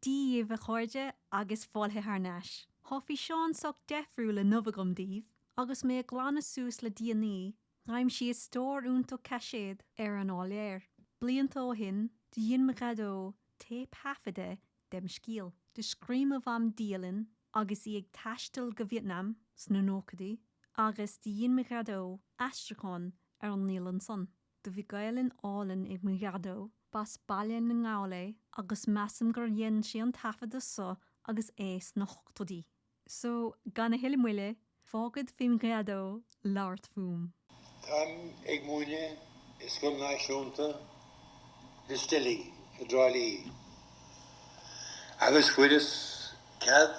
díomh a chuirde agus fáilthe ar neis. Thofaí seán soch defriú le novagam díomh, agus mé glána sús le DNA, raim si is stór únta caiséad ar an áléir. Blianta ó hin, díon me gadó tape hafide dem scíal. De scream of am díalin, agus I ag taistil go Vietnam, sna nócadaí, agus díon me gadó astrachan ar an nílan son. Do bhí gaelin álinn ag me gadó, bas Baile na nGall agus measam gur dhéan si an tafada so agus éis na hochtodí. So, gan na hiile muile, fágad fim gadó láirt fúm. Tam ag múine is gom náisiúnta le stili, le dráilí. Agus chuidas cad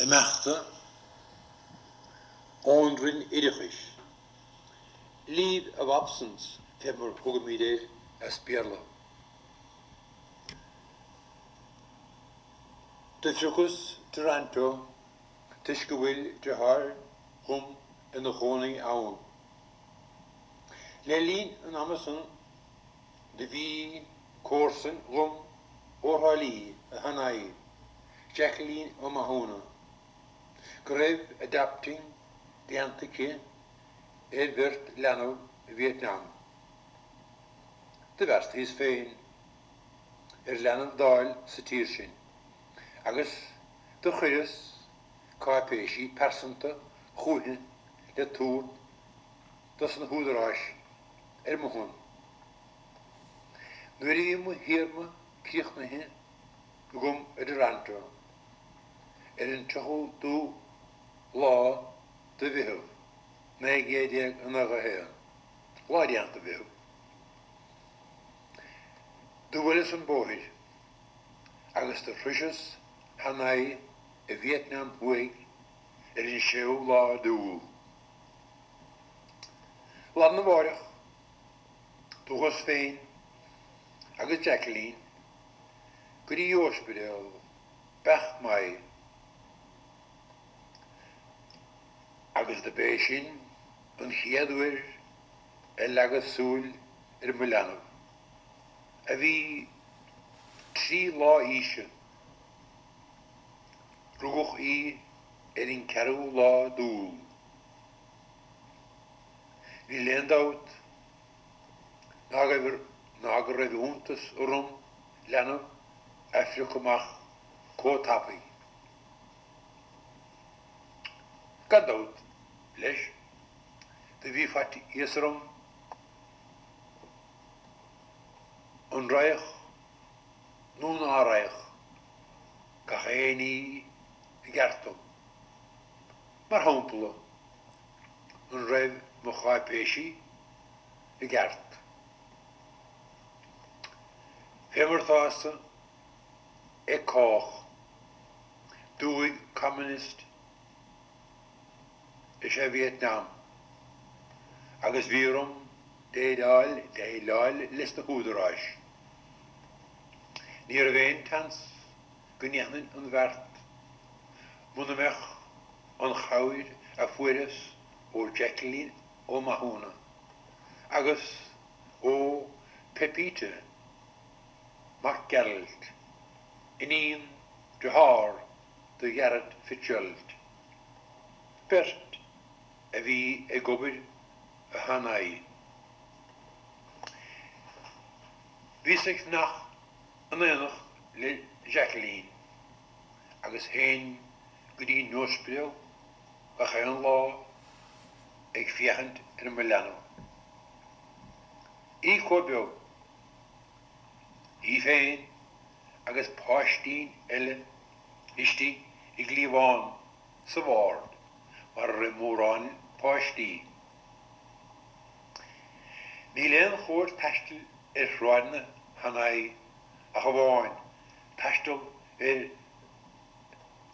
I meachta óndrin idichis. Leave of absence februar hugamide as Bierla. De frugus Toronto, Tishkawil Jahar, hum in de Groning Aun. Lelien en Amazon, de Wie, Korsen, Rum, Orhali, Hanai, Jacqueline O'Mahona. Greve adapting the Antike, Edward Lano, Vietnam. De verst is fein, Lano Dail, Satirsin. Agus, de chuidas, Kapeshi, Persanta, Goeien, de Toer, dat is een hoederhuis, Mahon. Nu moet hier me, krijg me heen, gom de ranto. Een tjachel toe, la, de wehel. Nee, geef die een andere heer. La die aan de wehel. Doe wel eens een boy. Agus de frisjes, Hanai, Vietnam week, een show la doel. Laat me worden. Toen was fijn. Agus Jacqueline. Goede joorsbedel. Bech mij. Agus de beesjen. Een geedwer. En lage soel. Milano. En wie 3 la isje. Roeg I. In Caru la doel. We leend uit. Nager de hoentes rum. Leno. Afrikamach. Kotapi. Kan uit. Lesh. De wie vat Isrum. Onreich. Nun aanreich. Kacheni. Gertum. Maar hompelen. Een rev mochai peshi. De gert. Femmerthasten. Ik koch. Doe ik communist. Is Vietnam. Agus virum. De laal list de hoederhuis. Nier weentans. Gunjanen een wert. Moenemech. An chawir a fuiras o Jacqueline O'Mahona. Agus o Pepita MacGerald. Ineen de haar de Gerrit Fitzgerald. Bert a wie a gobir a Hanai. Wie zich nach an enig le Jacqueline. Agus heen goedie noorspeel. We gaan la, ik viegend in Milano. Ik hoop I fijn, agus pastien elle, is die, ik lief aan, ze waard, maar moran pastie. Nielen hoort tastel roodne, Hanai, a gewoon, tastel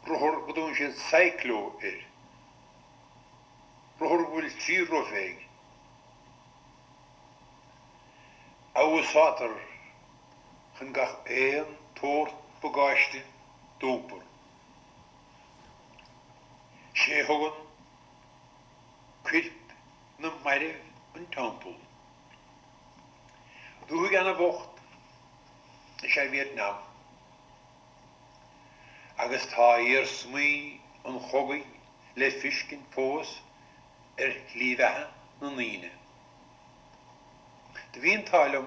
rohor bedoel je cyclo rohor wil tierofeg. Oude zater, gaan gach toort bagaste doper. Shehogen, kwip, na meide een tempel. Doe ik aan de bocht, is hij Vietnam. agus tá smí an chogaí le fiscin fós líomhethe na líine. De bhíon tálam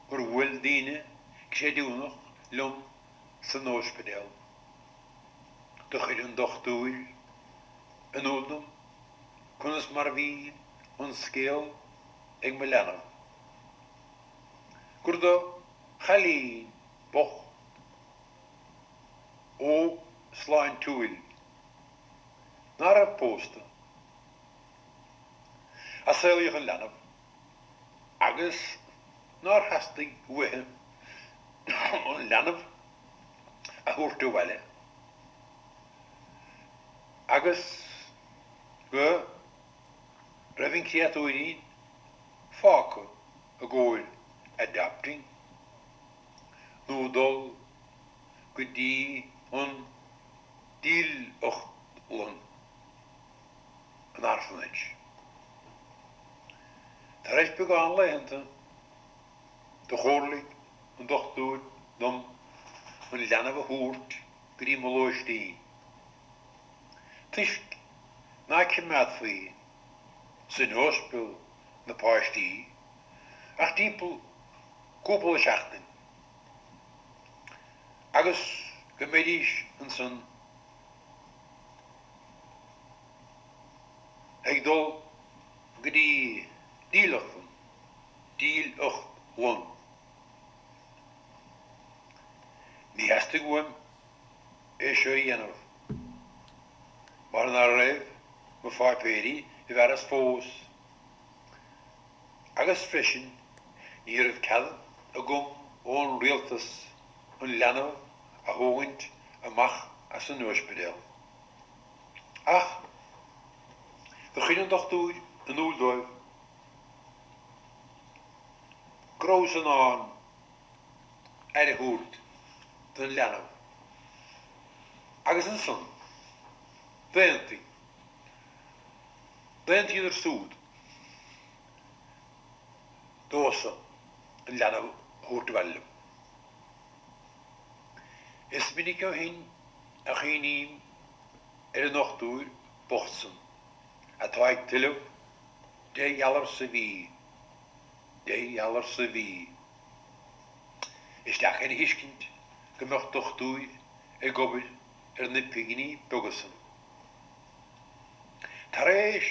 gur bhfuil daoine sé dúnach lum san óspidéal. Do chuid an dochtúil an údnam chunas mar bhí an scéal ag me lenam. Gur do chalín boch ó sláin túil nar a pósta a saoíoch an lenam agus nar hastaigh withe an lenam a thuairtú Baile. Agus go raibhín creatúirín fáca a ggóil adapting nó dul go dtí an díl uchtlan an Orphanage. Tá éis beagán leitheanta do chórlaigh an dochtúil dom an lenamh a thuairt go dtí mo luaistíí. Tuisc ná cimad faoi san hóspil na páistí ach timpeall cúpla seachtain. Agus go méidís an san ag dul go dtí dílachtan, díl uchtlan. Ní heasta goim é seo dhéanamh. Mar an raibh mo fáipéirí I bheras fós. Agus freisin ní raibh cead a gom ón rialtas an lenamh a thugaint amach as an nuaspidéal. Ach, do chuid an dochtúil an úldóibh grós an án ar a thuairt don lenamh. Agus an son, Daontaí ar súd dósa an lenamh thuairt Baile. Is minic ó hin a chéiníim ar an nochtúil bochtsan atá ag tuileamh déhealar sa bhí. Isteach ar hiiscint go mbeadh dochtúil ag gobal ar na piganí bogasan. Tar éis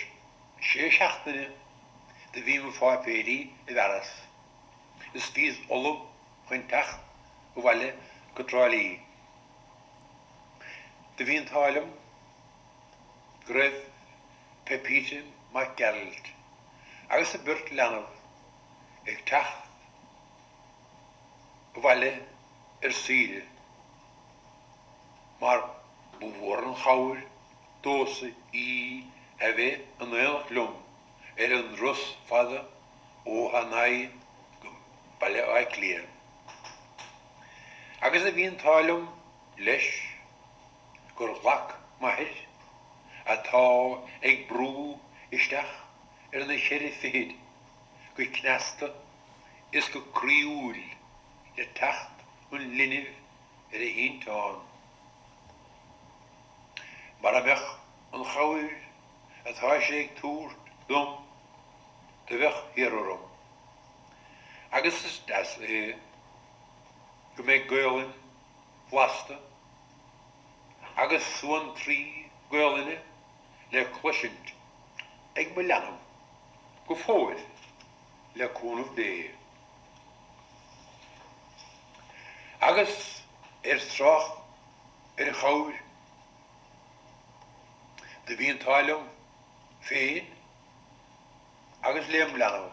sé seachtaine de bhí mo fáipéirí I bheras. Is fís ollam chuin teach ó Baile go trálaí. De bhíon tálam go raibh pepíte mar Gaeltacht agus a beirt lenamh ag teach ó Baile ar síle. Mar bhór an chaúil dósa a bheith an éanach lum ar an rus fada ó hanaí go Baile áid léir. Agus a bhíon tálam leis gur ghlach maithir atá ag brú isteach ar na chéirí fiad go cneasta is go críúil le techt an linimh ar a hiontáin. Mar a bheith an chaúil atá sé ag túairt dom de bheith hiarúm. Agus is das go méid Gaelin bhlasta agus suan trí Gaeline le cluisiint ag mo lenam go fóil le cúnamh dé. Agus strach ar a chaúil de bhíon tálam féin agus léam lenamh.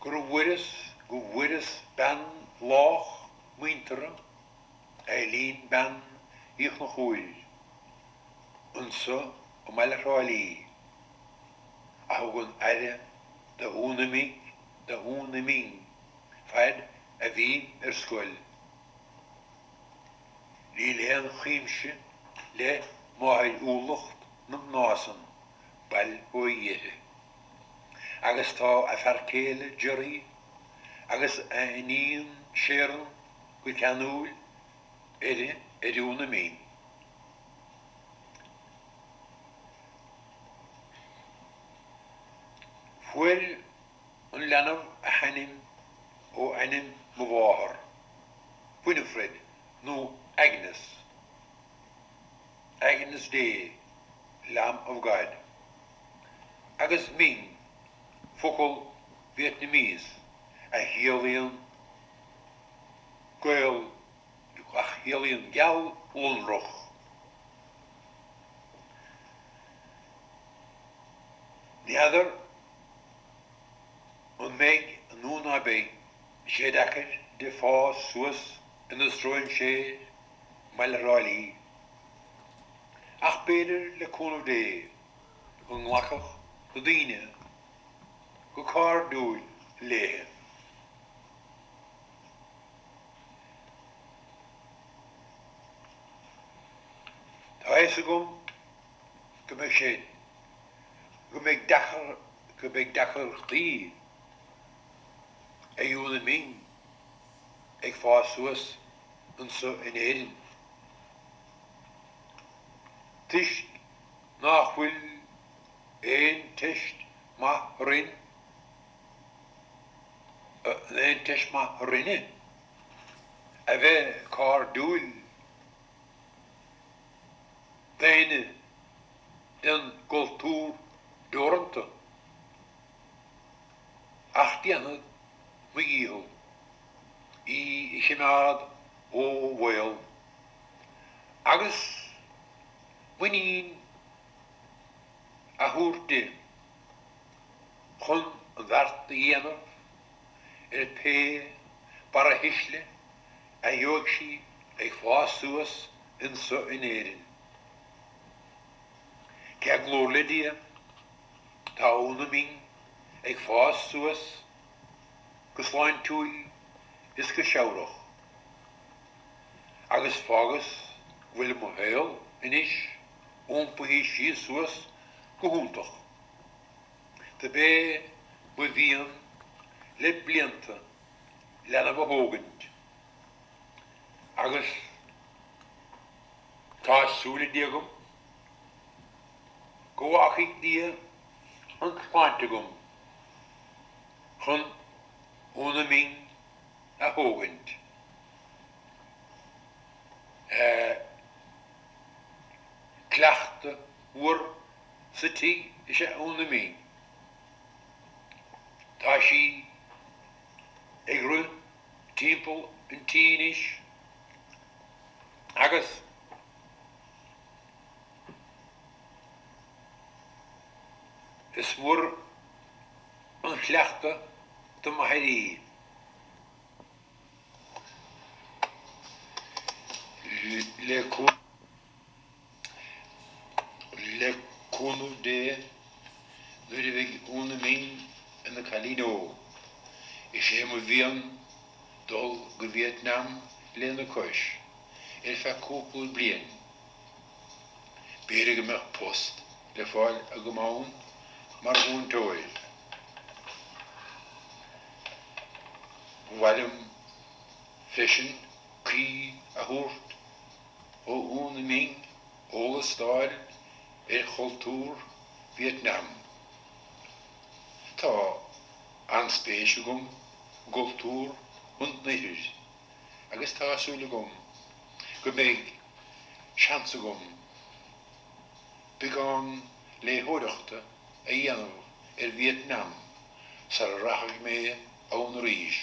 Gur bhuiras ben lách muintere a líon ben íoch na chúil ansa ó Baile rálaí a thugann aire de Úna-Minh fad a bhí ar scoil. Ní léon chiimse le máthil úlacht na násan Baile ó dhéithe. Agus tá a fearcéile deirí agus a níon séran go ceanúil Úna-Minh. Fuair an leanamh a hanim ó anim mháthar. Winifred nó Agnes. Agnes Day, Lamb of God. Agus Ming, focal Vietnamese, a Héalaíon Gael, a Héalaíon Gal Ulnroch. The other, on Meg Úna-Minh, Shedakar de Fá Suas in the Stroin Shade, Malarali. Ach beidir le cúnamh dé, go nglacach, go daoine, go cá dúil léthe. Tá éis agam go mbeidh sé, go mbeidh dachar chtaí Úna-Minh ag fá suas an sa in éireann. Tist nach bhfuil éon tist maith rinne, a bheith cá dúil daine den cultúr doranta. Ach déanad mu íhol í chinead ó bhil. Agus muinín a thuairte chun an bhart a dhéanamh pe bar a hisle a dheog sí ag fá suas in sa in éireann. Ceag glór le dia, tá Úna-Minh ag fá suas go sláin túil is go seabhrach. Agus fágus bhfuil mo héal inis ómpaí sí suas go húntach. Tá bé mu bhíon le blianta lena ba hógant. Agus tá súla diagam go bhacaigh dia an chláintagam chun Úna-Minh a hógant. Cleachta uair sa tí is a Úna-Minh. Tá sí ag rud timpeall an tíis agus is mór an chleachta do maithí. Le cúnamh dé nuair a bheidh Úna-Minh in na Chalínó. Is sé mo bhíon dul go Vietnam le na Cois. Feadh cúpla bliain. B'éidir go mbeadh post le fáil a go mán mar bhúntóil. Bhailim freisin cí a thuairt ó Úna-Minh ólas stáil cultúr Vietnam. Tá anspéisiú gom cultúr hunt naithir, agus tásúla gom go mbeidh seansa gom beagán léthóireachta a dhéanamh Vietnam sa rathach mé ón ríis.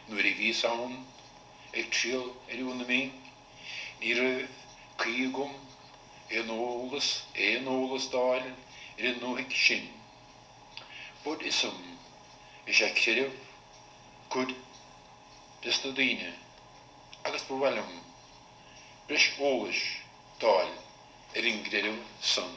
Nuair a bhí samhain ag trial Úna-Minh, ní raibh cí gom éon ólas dáil an nóthaigh sin. Bud isam is a ceireamh cud dis na daoine, agus bhailim bris ólas dáil an gcreireamh san.